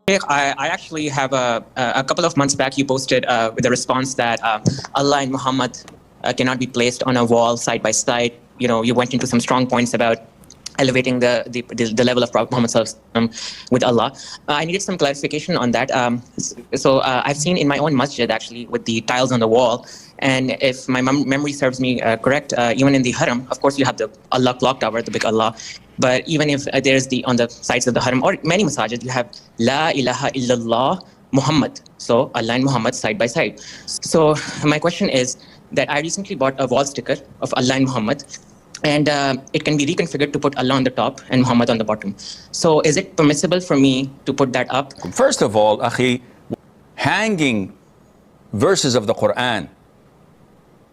Sheikh, I actually have a couple of months back, you posted with a response that Allah and Muhammad cannot be placed on a wall side by side. You know, you went into some strong points about elevating the level of Prophet Muhammad Sallallahu Alaihi Wasallam with Allah. I needed some clarification on that. So I've seen in my own masjid actually with the tiles on the wall, and if my memory serves me correct, even in the haram, of course you have the Allah clock tower, the big Allah. But even if there's on the sides of the haram or many masajid, you have La ilaha illallah Muhammad. So Allah and Muhammad side by side. So my question is that I recently bought a wall sticker of Allah and Muhammad, and it can be reconfigured to put Allah on the top and Muhammad on the bottom. So is it permissible for me to put that up? First of all, Akhi, hanging verses of the Quran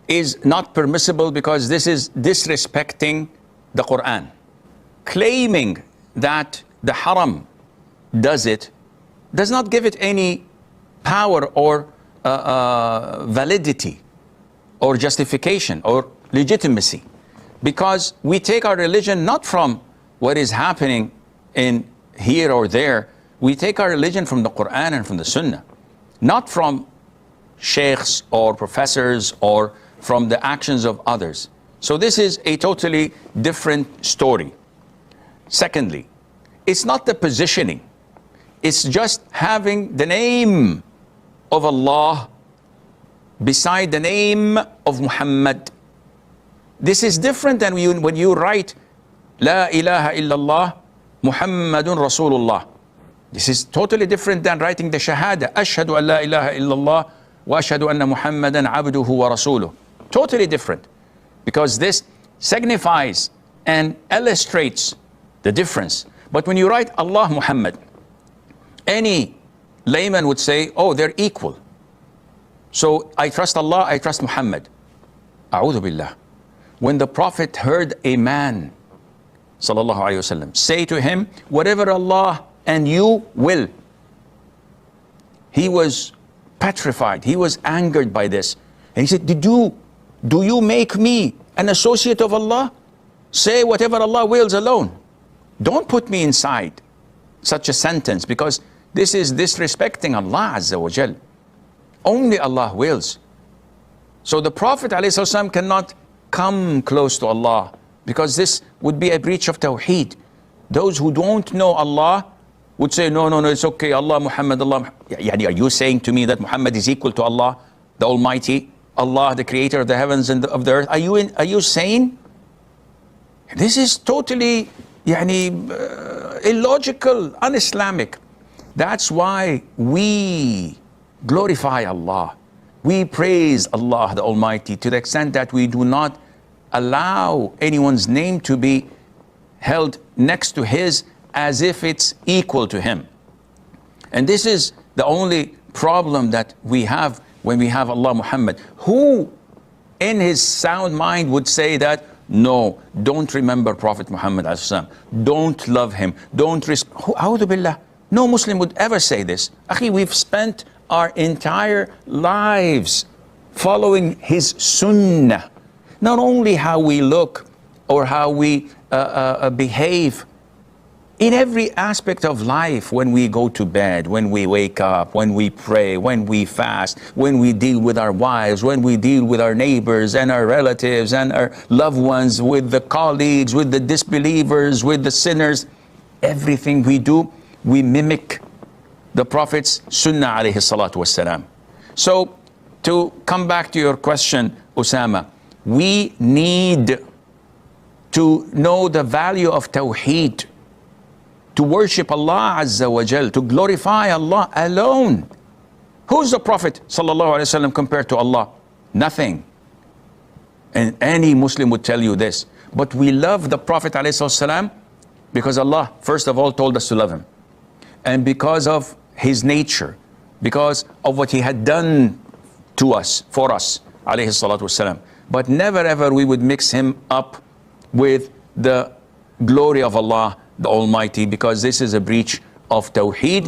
is not permissible because this is disrespecting the Quran. Claiming that the haram does it does not give it any power or validity or justification or legitimacy, because we take our religion not from what is happening in here or there. We take our religion from the Quran and from the Sunnah, not from sheikhs or professors or from the actions of others. So this is a totally different story. Secondly, it's not the positioning. It's just having the name of Allah beside the name of Muhammad. This is different than when you write La ilaha illallah Muhammadun Rasulullah. This is totally different than writing the Shahada, Ashhadu an la ilaha illallah wa ashhadu anna Muhammadan abduhu wa rasuluh. Totally different, because this signifies and illustrates the difference. But when you write Allah Muhammad, any layman would say, oh, they're equal. So I trust Allah, I trust Muhammad. A'udhu billah. When the Prophet heard a man, sallallahu alayhi wasallam, say to him, whatever Allah and you will, he was petrified. He was angered by this. And he said, do you make me an associate of Allah? Say whatever Allah wills alone. Don't put me inside such a sentence, because this is disrespecting Allah Azza wa Jal. Only Allah wills. So the Prophet ﷺ cannot come close to Allah, because this would be a breach of Tawheed. Those who don't know Allah would say, no, it's okay, Allah, Muhammad, Allah. Are you saying to me that Muhammad is equal to Allah, the Almighty, Allah, the creator of the heavens and of the earth? Are you saying? This is totally illogical, un-Islamic. That's why we glorify Allah. We praise Allah the Almighty to the extent that we do not allow anyone's name to be held next to His as if it's equal to Him. And this is the only problem that we have when we have Allah Muhammad. Who in his sound mind would say that, no, don't remember Prophet Muhammad, don't love him, don't respect? A'udhu billah. No Muslim would ever say this. Akhi, we've spent our entire lives following his sunnah. Not only how we look or how we behave, in every aspect of life, when we go to bed, when we wake up, when we pray, when we fast, when we deal with our wives, when we deal with our neighbors and our relatives and our loved ones, with the colleagues, with the disbelievers, with the sinners, everything we do, we mimic the Prophet's sunnah alayhi salatu wassalam. So to come back to your question, Osama, we need to know the value of Tawheed, to worship Allah Azza wa Jal, to glorify Allah alone. Who's the Prophet sallallahu alaihi wasallam compared to Allah? Nothing. And any Muslim would tell you this. But we love the Prophet alaihi wasallam because Allah, first of all, told us to love him. And because of his nature, because of what he had done to us, for us, alayhi salatu wasalam. But never ever we would mix him up with the glory of Allah the Almighty, because this is a breach of Tawheed.